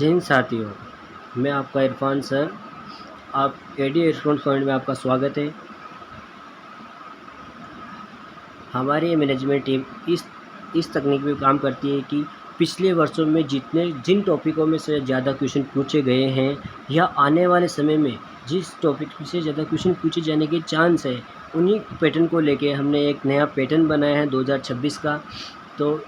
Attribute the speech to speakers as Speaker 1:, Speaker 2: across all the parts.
Speaker 1: जय हिंद साथियों, मैं आपका इरफान सर। आप एडी रिस्पॉन्स पॉइंट में आपका स्वागत है। हमारी मैनेजमेंट टीम इस तकनीक में काम करती है कि पिछले वर्षों में जिन टॉपिकों में से ज़्यादा क्वेश्चन पूछे गए हैं या आने वाले समय में जिस टॉपिक से ज़्यादा क्वेश्चन पूछे जाने के चांस है, उन्हीं पैटर्न को लेके हमने एक नया पैटर्न बनाया है 2026 का। तो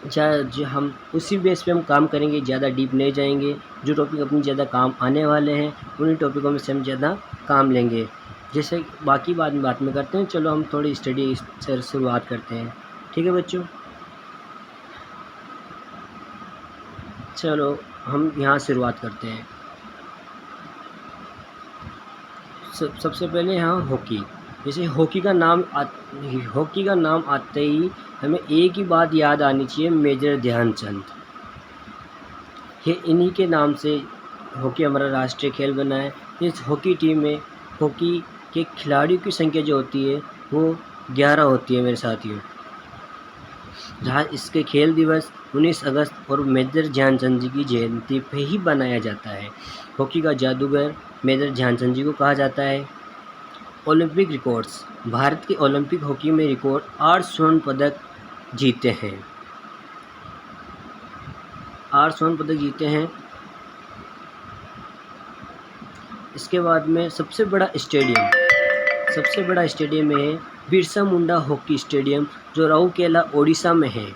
Speaker 1: जो हम उसी बेस पे हम काम करेंगे, ज़्यादा डीप नहीं जाएंगे। जो टॉपिक अपनी ज़्यादा काम आने वाले हैं उन्हीं टॉपिकों में से हम ज़्यादा काम लेंगे। जैसे बाकी बात में करते हैं। चलो हम थोड़ी स्टडी से शुरुआत करते हैं, ठीक है बच्चों। चलो हम यहाँ शुरुआत करते हैं। सबसे पहले यहाँ हॉकी। जैसे हॉकी का नाम आते ही हमें एक ही बात याद आनी चाहिए, मेजर ध्यानचंद। ये इन्हीं के नाम से हॉकी हमारा राष्ट्रीय खेल बना है। इस हॉकी टीम में हॉकी के खिलाड़ियों की संख्या जो होती है वो 11 होती है मेरे साथियों। जहाँ इसके खेल दिवस 19 अगस्त और मेजर ध्यानचंद जी की जयंती पे ही बनाया जाता है। हॉकी का जादूगर मेजर ध्यानचंद जी को कहा जाता है। Olympic records. भारत के ओलंपिक हॉकी में रिकॉर्ड 8 स्वर्ण पदक जीते हैं। 8 स्वर्ण पदक जीते हैं। इसके बाद में सबसे बड़ा स्टेडियम है बिरसा मुंडा हॉकी स्टेडियम, जो राउरकेला ओडिशा में है।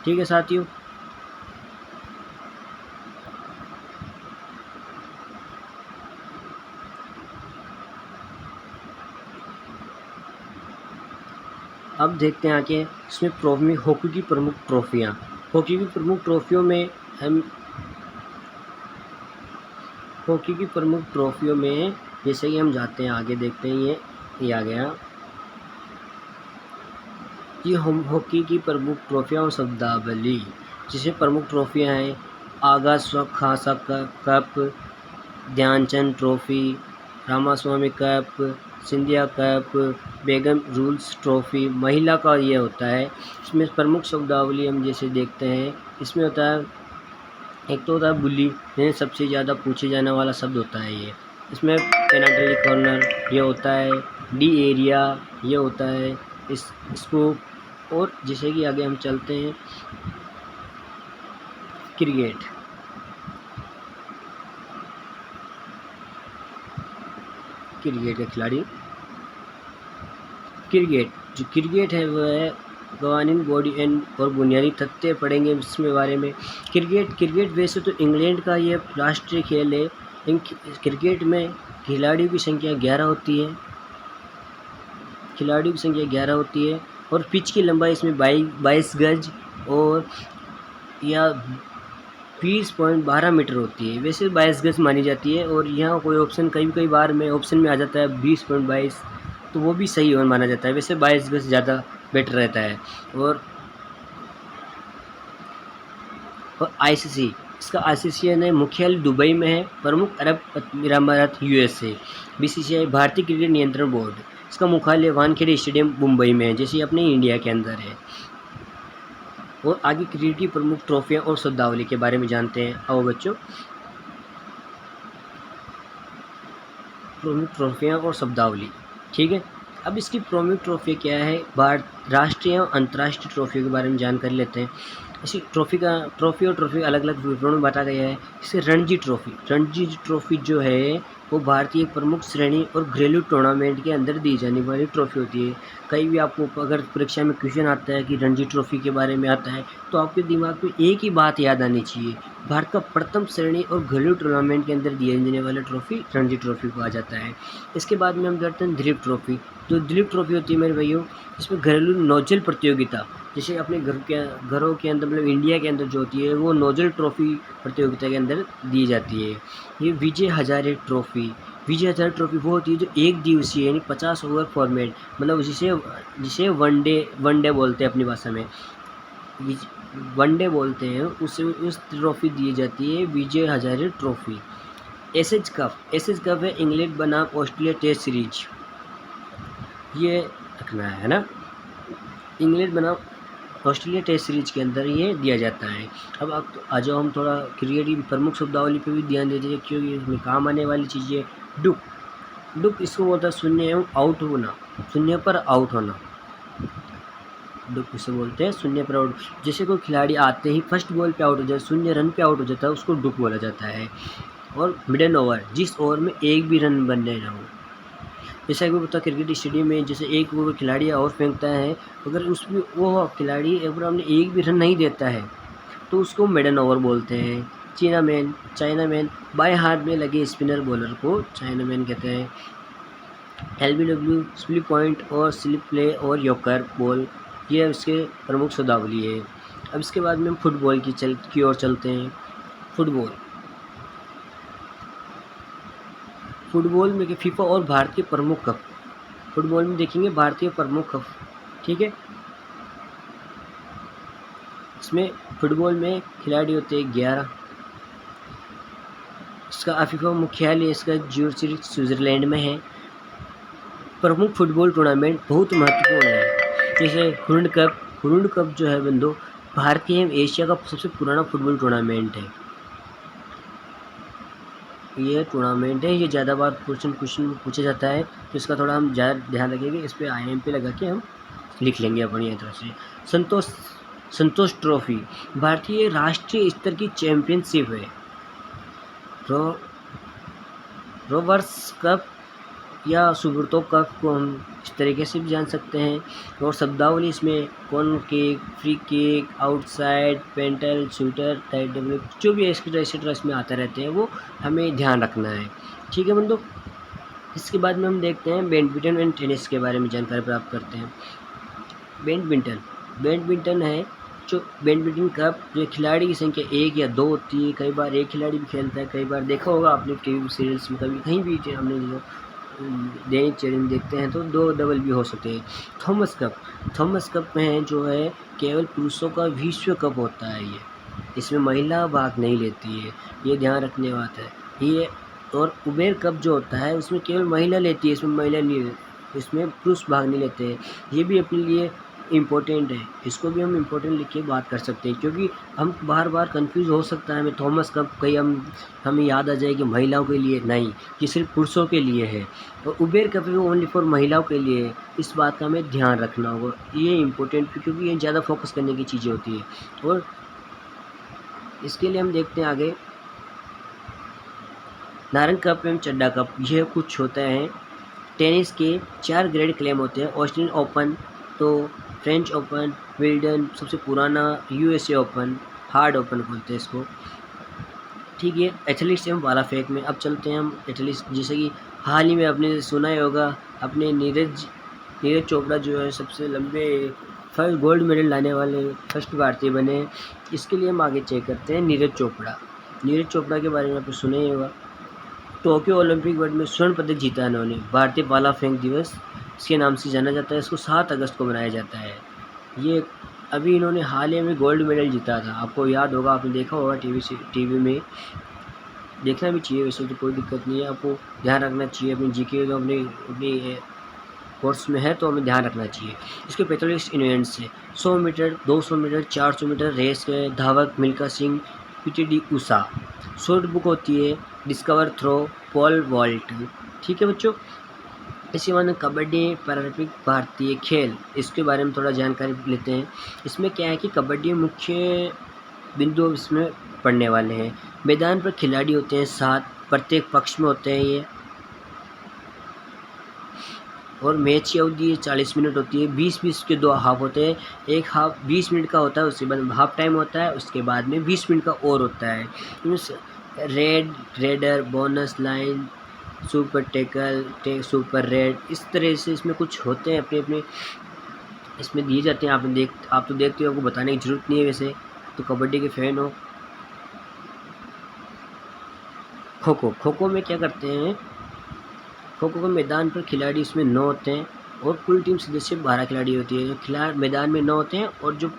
Speaker 1: ठीक है साथियों। अब देखते हैं आगे इसमें हॉकी की प्रमुख ट्रॉफियाँ। हॉकी की प्रमुख ट्रॉफियों में जैसे कि हम जाते हैं आगे, देखते हैं ये आ गया। ये हम हॉकी की प्रमुख ट्रॉफियाँ और शब्दावली। जिसमें प्रमुख ट्रॉफियाँ हैं Aga Khan cup, Dhyanchand trophy, Ramaswami cup, Scindia cup, Begum Rasul trophy. महिला का ये होता है। इसमें प्रमुख शब्दावली हम जैसे देखते हैं, इसमें होता है एक तो होता है बुली, सबसे ज़्यादा पूछे जाने वाला शब्द होता है ये। इसमें पेनल्टी कॉर्नर ये होता है, डी एरिया ये होता है, स्कोप। और जैसे कि आगे हम चलते हैं, क्रिकेट के खिलाड़ी। जो क्रिकेट है वो है कवानीन, बॉडी एंड और बुनियादी तथ्य पढ़ेंगे इसमें बारे में। क्रिकेट वैसे तो इंग्लैंड का ये राष्ट्रीय खेल है। क्रिकेट में खिलाड़ियों की संख्या 11 होती है और पिच की लंबाई इसमें 22 गज और या 20.12 मीटर होती है। वैसे 22 गज मानी जाती है और यहाँ कोई ऑप्शन कई बार में ऑप्शन में आ जाता है 20.22, तो वो भी सही और माना जाता है। वैसे 22 गज ज़्यादा बेटर रहता है। और आईसीसी, इसका आईसीसी मुख्यालय दुबई में है। प्रमुख अरब अमीरात यूएसए। बीसीसीआई भारतीय क्रिकेट नियंत्रण बोर्ड, इसका मुख्यालय वानखेड़े स्टेडियम मुंबई में है, जैसे अपने इंडिया के अंदर है। और आगे क्रिकेट की प्रमुख ट्रॉफियाँ और शब्दावली के बारे में जानते हैं। आओ बच्चों, प्रमुख ट्रॉफियाँ और शब्दावली, ठीक है। अब इसकी प्रमुख ट्रॉफी क्या है, राष्ट्रीय और अंतर्राष्ट्रीय ट्रॉफी के बारे में जानकारी लेते हैं। इसी ट्रॉफी अलग अलग विवरणों में बांटा गया है। इसे रणजी ट्रॉफी जो है वो भारतीय प्रमुख श्रेणी और घरेलू टूर्नामेंट के अंदर दी जाने वाली ट्रॉफी होती है। कहीं भी आपको अगर परीक्षा में क्वेश्चन आता है कि रणजी ट्रॉफी के बारे में आता है, तो आपके दिमाग में एक ही बात याद आनी चाहिए, भारत का प्रथम श्रेणी और घरेलू टूर्नामेंट के अंदर दिए जाने वाला ट्रॉफी रणजी ट्रॉफी कहा जाता है। इसके बाद में हम करते हैं दिलीप ट्रॉफी। जो दिलीप ट्रॉफी होती है मेरे भाइयों, इसमें घरेलू नोजल प्रतियोगिता, जैसे अपने घरों के अंदर मतलब इंडिया के अंदर जो होती है वो नोजल ट्रॉफी प्रतियोगिता के अंदर दी जाती है। ये विजय हजारे ट्रॉफी वो होती है जो एक दिवसीय यानी 50 ओवर फॉर्मेट, मतलब जिसे वनडे बोलते हैं अपनी भाषा में, वनडे बोलते हैं, उस ट्रॉफी दी जाती है Vijay Hazare trophy. SH cup है इंग्लैंड बनाम ऑस्ट्रेलिया टेस्ट सीरीज, ये रखना है ना। इंग्लैंड बनाम ऑस्ट्रेलिया टेस्ट सीरीज के अंदर ये दिया जाता है। अब आ जाओ हम थोड़ा क्रिकेट की प्रमुख शब्दावली पे भी ध्यान देते हैं, क्योंकि इसमें काम आने वाली चीज़ है डुक। डुक इसको बोलता है शून्य एवं आउट होना, शून्य पर आउट होना। डुक इसे बोलते हैं शून्य पर आउट। जैसे कोई खिलाड़ी आते ही फर्स्ट बॉल पे आउट हो जाए, 0 रन पे आउट हो जाता है, उसको डुक बोला जाता है। और मिडन ओवर, जिस ओवर में एक भी रन बनने ना हो। जैसा कि पता क्रिकेट स्टेडियम में जैसे एक वो खिलाड़ी और फेंकता है, अगर उसमें वो खिलाड़ी एक बार एक भी रन नहीं देता है तो उसको मिडन ओवर बोलते हैं। चाइनामैन बाएं हाथ में लगे स्पिनर बॉलर को चाइनामैन कहते हैं। LBW स्प्लिट पॉइंट और स्लिप प्ले और यॉर्कर बॉल, ये उसके प्रमुख शब्दावली है। अब इसके बाद में हम फुटबॉल की ओर चलते हैं। फुटबॉल में फीफा और भारतीय प्रमुख कप, फुटबॉल में देखेंगे भारतीय प्रमुख कप, ठीक है। इसमें फुटबॉल में खिलाड़ी होते हैं 11। इसका फीफा मुख्यालय इसका ज्यूरिख स्विट्जरलैंड में है। प्रमुख फुटबॉल टूर्नामेंट बहुत महत्वपूर्ण है, जैसे हुरुंड कप जो है बंदो, भारतीय एवं एशिया का सबसे पुराना फुटबॉल टूर्नामेंट है। ये टूर्नामेंट है, ये ज़्यादा बार क्वेश्चन पूछा जाता है, तो इसका थोड़ा हम ज़्यादा ध्यान रखेंगे। इस पर IMP लगा के हम लिख लेंगे अपनी तरफ से। संतोष ट्रॉफी भारतीय राष्ट्रीय स्तर की चैंपियनशिप है। रोवर्स कप या सुब्रतो कप को हम इस तरीके से भी जान सकते हैं। और शब्दावली इसमें corner kick, free kick, outside, penalty, shooter, tight double, जो भी एक्स्ट्रा इसमें आते रहते हैं वो हमें ध्यान रखना है, ठीक है बंदो। इसके बाद में हम देखते हैं बैडमिंटन एंड टेनिस के बारे में जानकारी प्राप्त करते हैं। बैडमिंटन है जो बैडमिंटन कप, जो खिलाड़ी की संख्या 1 या 2 होती है। कई बार एक खिलाड़ी भी खेलता है, कई बार देखा होगा आपने टीवी सीरियल्स में, कभी कहीं भी हमने दैनिक चैनल में देखते हैं तो 2 डबल भी हो सकते हैं। थॉमस कप में जो है केवल पुरुषों का विश्व कप होता है ये, इसमें महिला भाग नहीं लेती है, ये ध्यान रखने बात है ये। और उबेर कप जो होता है उसमें केवल महिला लेती है, इसमें महिला नहीं, इसमें पुरुष भाग नहीं लेते हैं। ये भी अपने लिए इम्पोर्टेंट है, इसको भी हम इम्पोर्टेंट लिख के बात कर सकते हैं, क्योंकि हम बार कंफ्यूज हो सकता है हमें थॉमस कप, कहीं हमें याद आ जाए कि महिलाओं के लिए नहीं, ये सिर्फ पुरुषों के लिए है। और उबेर कप भी ओनली फॉर महिलाओं के लिए है, इस बात का हमें ध्यान रखना होगा, ये इम्पोर्टेंट, क्योंकि ये ज़्यादा फोकस करने की चीज़ें होती है। और इसके लिए हम देखते हैं आगे नारंग कप एवं चड्डा कप, यह कुछ होता है। टेनिस के 4 ग्रेड क्लेम होते हैं, ऑस्ट्रेलियन ओपन, तो फ्रेंच ओपन, विल्डन सबसे पुराना, USA ओपन, हार्ड ओपन बोलते हैं इसको, ठीक है। एथलीट्स एवं भाला फेंक में अब चलते हैं हम एथलीट्स, जैसे कि हाल ही में आपने सुना ही होगा, अपने नीरज चोपड़ा जो है सबसे लंबे फर्स्ट गोल्ड मेडल लाने वाले फर्स्ट भारतीय बने। इसके लिए हम आगे चेक करते हैं नीरज चोपड़ा के बारे में आपने सुना ही होगा। टोक्यो ओलंपिक वर्ल्ड में स्वर्ण पदक जीता इन्होंने। भारतीय भाला फेंक दिवस इसके नाम से जाना जाता है, इसको 7 अगस्त को मनाया जाता है। ये अभी इन्होंने हाल ही में गोल्ड मेडल जीता था, आपको याद होगा, आपने देखा होगा टीवी में, देखना भी चाहिए, वैसे तो कोई दिक्कत नहीं है, आपको ध्यान रखना चाहिए अपनी GK तो अपनी कोर्स में है तो हमें ध्यान रखना चाहिए। इसके 45 इवेंट्स है, 100 मीटर, 200 मीटर, 400 मीटर रेस के धावक Milkha Singh, PTD Usha. Short book होती है डिस्कवर थ्रो, पोल वॉल्ट, ठीक है बच्चों। इसी बाद कबड्डी पैरालंपिक भारतीय खेल, इसके बारे में थोड़ा जानकारी लेते हैं। इसमें क्या है कि कबड्डी मुख्य बिंदु इसमें पढ़ने वाले हैं। मैदान पर खिलाड़ी होते हैं 7, प्रत्येक पक्ष में होते हैं ये, और मैच की अवधि 40 मिनट होती है। 20-20 के 2 हाफ होते हैं, एक हाफ 20 मिनट का होता है, उसके बाद हाफ टाइम होता है, उसके बाद में 20 मिनट का और होता है। Raider, bonus line, super tackle, super red, इस तरह से इसमें कुछ होते हैं अपने इसमें दिए जाते हैं। आप तो देखते हो, आपको बताने की ज़रूरत नहीं है, वैसे तो कबड्डी के फैन हो। खो-खो में क्या करते हैं, खो-खो के मैदान पर खिलाड़ी इसमें 9 होते हैं और कुल टीम सदस्य 12 खिलाड़ी होती है। जो खिलाड़ी मैदान में 9 होते हैं और जो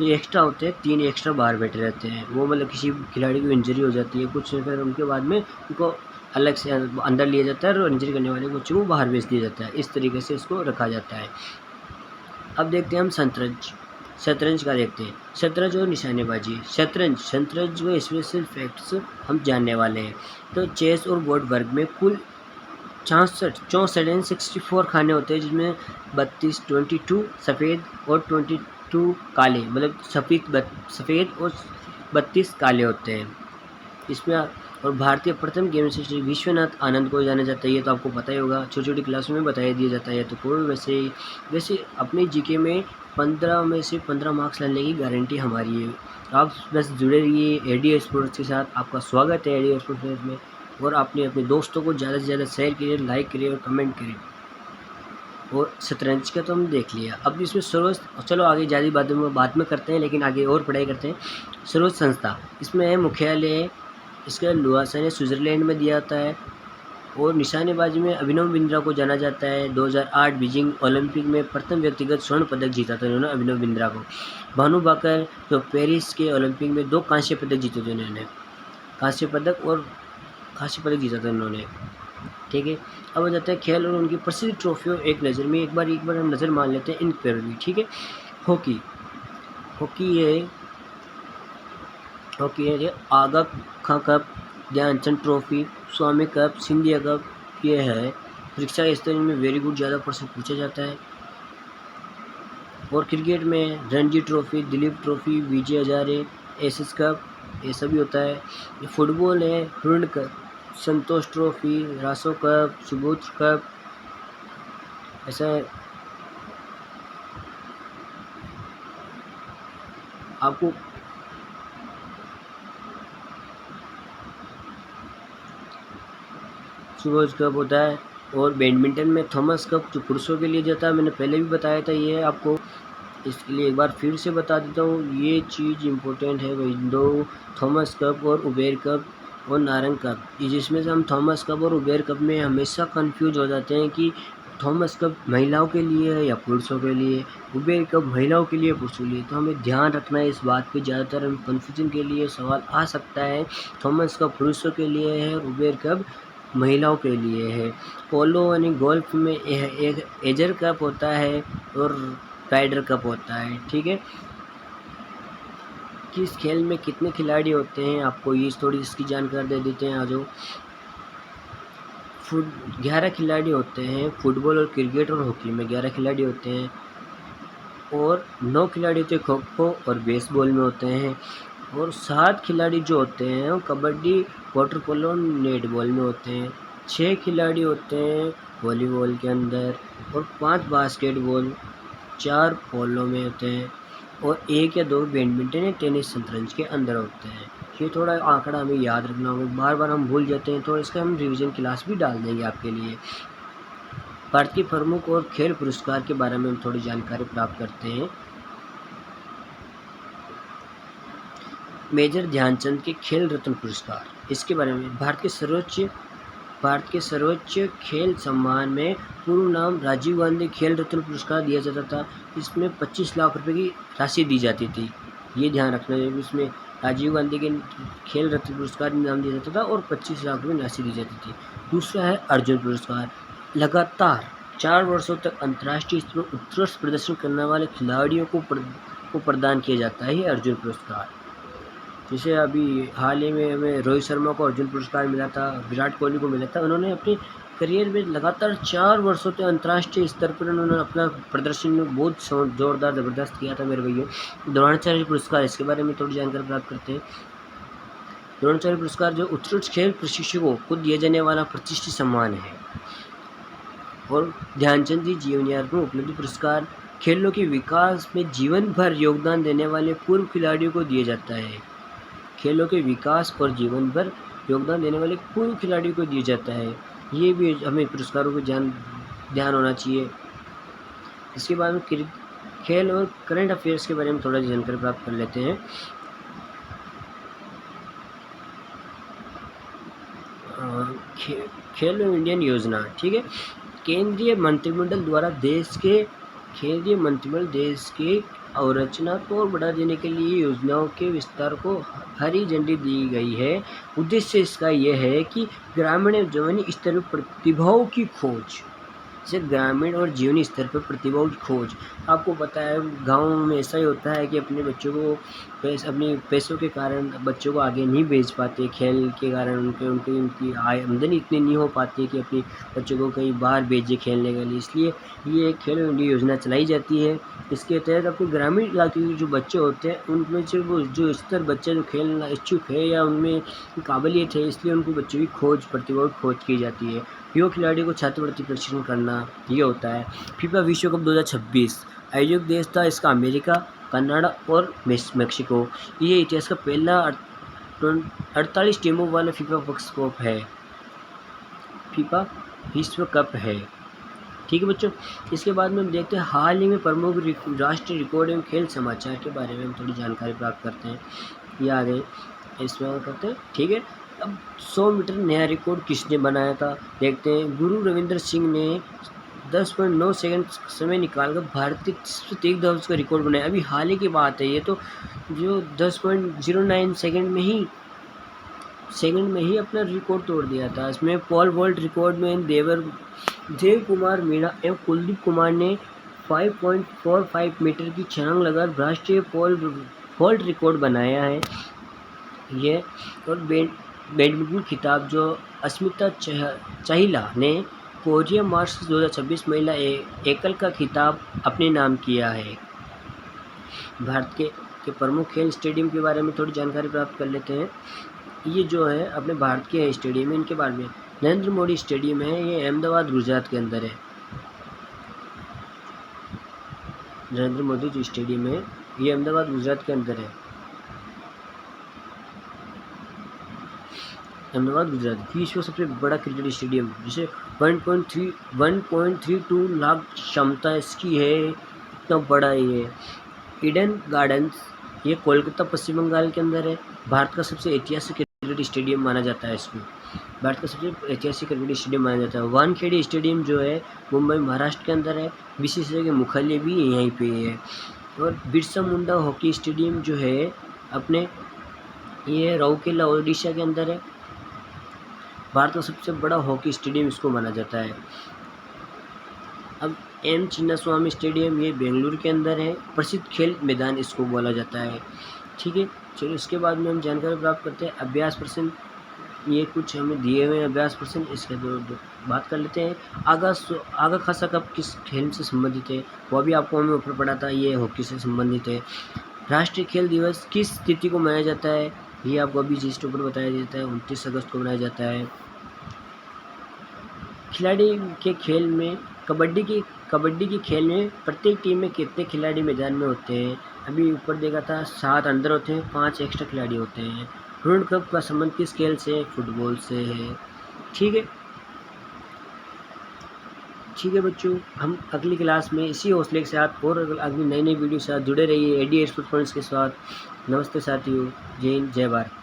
Speaker 1: एक्स्ट्रा होते हैं 3 एक्स्ट्रा बाहर बैठे रहते हैं, वो मतलब किसी खिलाड़ी को इंजरी हो जाती है कुछ, फिर उनके बाद में उनको अलग से अंदर लिया जाता है और इंजरी करने वाले बच्चों को बाहर भेज दिया जाता है, इस तरीके से इसको रखा जाता है। अब देखते हैं हम शतरंज का देखते हैं। शतरंज और निशानेबाजी। शतरंज को स्पेशल फैक्ट्स हम जानने वाले हैं। तो चेस और बोर्ड वर्ग में कुल 64 यानी 64 खाने होते हैं, जिसमें 22 सफ़ेद और 22 काले, मतलब सफ़ेद और 32 काले होते हैं इसमें। और भारतीय प्रथम गेम से श्री विश्वनाथ आनंद को जाना जाता है, ये तो आपको पता ही होगा, छोटी छोटी क्लासों में बताया दिया जाता है। तो कोई वैसे अपने जीके में 15 में से 15 मार्क्स लाने की गारंटी हमारी है। आप बस जुड़े रहिए एडी स्पोर्ट्स के साथ। आपका स्वागत है एडी स्पोर्ट्स में। और आपने अपने दोस्तों को ज़्यादा से ज़्यादा शेयर करिए, लाइक करिए और कमेंट करिए। और शतरंज का तो हम देख लिया। अब इसमें सरोज, चलो आगे ज़्यादा बाद में करते हैं, लेकिन आगे और पढ़ाई करते हैं। सरोज संस्था, इसमें मुख्यालय इसका लुआसन स्विट्ज़रलैंड में दिया जाता है। और निशानेबाजी में अभिनव बिंद्रा को जाना जाता है। 2008 बीजिंग ओलंपिक में प्रथम व्यक्तिगत स्वर्ण पदक जीता था उन्होंने, अभिनव बिंद्रा को। भानु बाकर जो पेरिस के ओलंपिक में 2 कांस्य पदक जीते थे उन्होंने, कांस्य पदक जीता था उन्होंने। ठीक है, अब आ जाता है खेल और उनकी प्रसिद्ध ट्रॉफियों एक नज़र में। एक बार हम नज़र मान लेते हैं इन पर भी। ठीक है, हॉकी है आगा खां कप, ध्यानचंद ट्रॉफी, स्वामी कप, सिंधिया कप, ये है। परीक्षा के स्तर में वेरी गुड ज़्यादा प्रश्न पूछा जाता है। और क्रिकेट में Ranji trophy, Duleep trophy, Vijay Hazare, SS cup, ये सभी होता है। फुटबॉल है ऋण कप, संतोष ट्रॉफी, रासो कप, सुबोध कप, ऐसा है। आपको सुबोध कप होता है। और बैडमिंटन में थॉमस कप जो पुरुषों के लिए जाता है, मैंने पहले भी बताया था ये आपको, इसके लिए एक बार फिर से बता देता हूँ। ये चीज़ इम्पोर्टेंट है भाई, 2 थॉमस कप और उबेर कप और नारंग कप, जिसमें से हम थॉमस कप और उबेर कप में हमेशा कंफ्यूज हो जाते हैं कि थॉमस कप महिलाओं के लिए है या पुरुषों के लिए, उबेर कप महिलाओं के लिए पुरुषों के लिए। तो हमें ध्यान रखना है इस बात पे, ज़्यादातर हम कन्फ्यूजन के लिए सवाल आ सकता है। थॉमस कप पुरुषों के लिए है और उबेर कप महिलाओं के लिए है। पोलो यानी गोल्फ में एक एजर कप होता है और राइडर कप होता है। ठीक है, किस खेल में कितने खिलाड़ी होते हैं, आपको ये थोड़ी इसकी जानकारी दे देते हैं। आज 11 खिलाड़ी होते हैं फुटबॉल और क्रिकेट और हॉकी में, 11 खिलाड़ी होते हैं। और 9 खिलाड़ी होते हैं खो खो और बेसबॉल में होते हैं। और 7 खिलाड़ी जो होते हैं वो कबड्डी, वाटर पोलो और नेटबॉल में होते हैं। 6 खिलाड़ी होते हैं वॉलीबॉल के अंदर और 5 बास्केटबॉल, 4 पोलो में होते हैं और 1 या 2 बैडमिंटन या टेनिस शतरंज के अंदर होते हैं। ये थोड़ा आंकड़ा हमें याद रखना होगा, बार बार हम भूल जाते हैं, तो इसका हम रिवीजन क्लास भी डाल देंगे आपके लिए। भारत के प्रमुख और खेल पुरस्कार के बारे में हम थोड़ी जानकारी प्राप्त करते हैं। मेजर ध्यानचंद के खेल रत्न पुरस्कार, इसके बारे में भारत के सर्वोच्च खेल सम्मान में पूर्व नाम राजीव गांधी खेल रत्न पुरस्कार दिया जाता था। इसमें 25 लाख रुपए की राशि दी जाती थी, ये ध्यान रखना है। इसमें राजीव गांधी के खेल रत्न पुरस्कार नाम दिया जाता था और 25 लाख रुपये राशि दी जाती थी। दूसरा है अर्जुन पुरस्कार, लगातार 4 वर्षों तक अंतर्राष्ट्रीय स्तर पर उत्कृष्ट प्रदर्शन करने वाले खिलाड़ियों को प्रदान किया जाता है ये अर्जुन पुरस्कार। जैसे अभी हाल ही में हमें रोहित शर्मा को अर्जुन पुरस्कार मिला था, विराट कोहली को मिला था। उन्होंने अपने करियर में लगातार 4 वर्षों तक अंतर्राष्ट्रीय स्तर पर उन्होंने अपना प्रदर्शन में बहुत जोरदार ज़बरदस्त किया था मेरे भैया। द्रोणाचार्य पुरस्कार, इसके बारे में थोड़ी जानकारी प्राप्त करते हैं। द्रोणाचार्य पुरस्कार जो उत्कृष्ट खेल प्रशिक्षकों को दिया जाने वाला प्रतिष्ठित सम्मान है। और ध्यानचंद जी जीवन यापन उपलब्धि पुरस्कार खेलों के विकास में जीवन भर योगदान देने वाले पूर्व खिलाड़ियों को दिया जाता है। खेलों के विकास और जीवन भर योगदान देने वाले पूर्व खिलाड़ियों को दिया जाता है। ये भी हमें पुरस्कारों को ध्यान होना चाहिए। इसके बाद में खेल और करंट अफेयर्स के बारे में थोड़ा जानकारी प्राप्त कर लेते हैं। खेलो इंडियन योजना, ठीक है, केंद्रीय मंत्रिमंडल द्वारा देश के अवरचना को और बढ़ा देने के लिए योजनाओं के विस्तार को हरी झंडी दी गई है। उद्देश्य इसका यह है कि ग्रामीण जवानी स्तर पर प्रतिभाओं की खोज जैसे ग्रामीण और जीवनी स्तर पर प्रतिभाओं की खोज। आपको पता है गाँव में ऐसा ही होता है कि अपने बच्चों को अपनी पैसों के कारण बच्चों को आगे नहीं भेज पाते, खेल के कारण उनकी आय आमदनी इतनी नहीं हो पाती कि अपने बच्चों को कहीं बाहर भेजें खेलने के लिए। इसलिए ये एक खेलो इंडिया योजना चलाई जाती है। इसके तहत अपने ग्रामीण इलाके के जो बच्चे होते हैं उनमें से वो जो स्तर बच्चे जो खेलना इच्छुक है या उनमें काबिलियत है, इसलिए उनको बच्चों की खोज प्रतिभा की खोज की जाती है। युवा खिलाड़ियों को छात्रवृत्ति प्रशिक्षण करना ये होता है। फीफा विश्व कप 2026 आयोजक देश था इसका अमेरिका, कनाडा और मेक्सिको। ये इतिहास का पहला 48 टीमों वाला फीफा विश्व कप है। ठीक है बच्चों, इसके बाद में हम देखते हैं हाल ही में प्रमुख राष्ट्रीय रिकॉर्ड एवं खेल समाचार के बारे में हम थोड़ी जानकारी प्राप्त करते हैं। ये आ गए इसमें करते हैं। ठीक है, अब 100 मीटर नया रिकॉर्ड किसने बनाया था देखते हैं। गुरु रविंद्र सिंह ने 10.9 सेकंड समय निकालकर भारतीय तेज दौड़ का रिकॉर्ड बनाया। अभी हाल ही की बात है ये तो, जो 10.09 सेकंड में ही अपना रिकॉर्ड तोड़ दिया था। इसमें पॉल वॉल्ट रिकॉर्ड में देव कुमार मीणा एवं कुलदीप कुमार ने 5.45 मीटर की छलांग लगाकर राष्ट्रीय पॉल वॉल्ट रिकॉर्ड बनाया है ये। और बैडमिंटन खिताब जो अस्मिता चाहिला ने कोरिया मास्टर्स 2026 महिला एकल का खिताब अपने नाम किया है। भारत के प्रमुख खेल स्टेडियम के बारे में थोड़ी जानकारी प्राप्त कर लेते हैं। ये जो है अपने भारत के स्टेडियम है, इनके बारे में नरेंद्र मोदी स्टेडियम है, ये अहमदाबाद गुजरात के अंदर है। नरेंद्र मोदी जो स्टेडियम है ये अहमदाबाद गुजरात के अंदर है। अहमदाबाद गुजरात विश्व का सबसे बड़ा क्रिकेट स्टेडियम, जिसे 1.32 लाख क्षमता इसकी है, इतना बड़ा है ये। ईडन गार्डन्स ये कोलकाता पश्चिम बंगाल के अंदर है। भारत का सबसे ऐतिहासिक क्रिकेट स्टेडियम माना जाता है इसमें। भारत का सबसे ऐतिहासिक क्रिकेट स्टेडियम माना जाता है। वानखेड़े स्टेडियम जो है मुंबई महाराष्ट्र के अंदर है। बीसीसीआई के मुख्यालय भी यहीं पे है। और बिरसा मुंडा हॉकी स्टेडियम जो है अपने ये राउरकेला ओडिशा के अंदर है। भारत का सबसे बड़ा हॉकी स्टेडियम इसको माना जाता है। अब एम चिन्नास्वामी स्टेडियम ये बेंगलुरु के अंदर है। प्रसिद्ध खेल मैदान इसको बोला जाता है। ठीक है, चलो इसके बाद में हम जानकारी प्राप्त करते हैं अभ्यास प्रश्न। ये कुछ हमें दिए हुए हैं अभ्यास प्रश्न, इसके दो बात कर लेते हैं। आगा खासा कप किस खेल से संबंधित है, वो भी आपको हमें ऊपर पढ़ा था, ये हॉकी से संबंधित है। राष्ट्रीय खेल दिवस किस तिथि को मनाया जाता है, ये आपको अभी जिस ऊपर बताया जाता है 29 अगस्त को मनाया जाता है। खिलाड़ी के खेल में कबड्डी की खेल में प्रत्येक टीम में कितने खिलाड़ी मैदान में होते हैं, अभी ऊपर देखा था 7 अंदर होते हैं, 5 एक्स्ट्रा खिलाड़ी होते हैं। वर्ल्ड कप का संबंध किस खेल से, फुटबॉल से है। ठीक है बच्चों, हम अगली क्लास में इसी हौसले के साथ और अगली नई वीडियो के साथ जुड़े रहिए एडी एक्सपर्ट पॉइंट्स के साथ। नमस्ते साथियों, जय हिंद, जय भारत।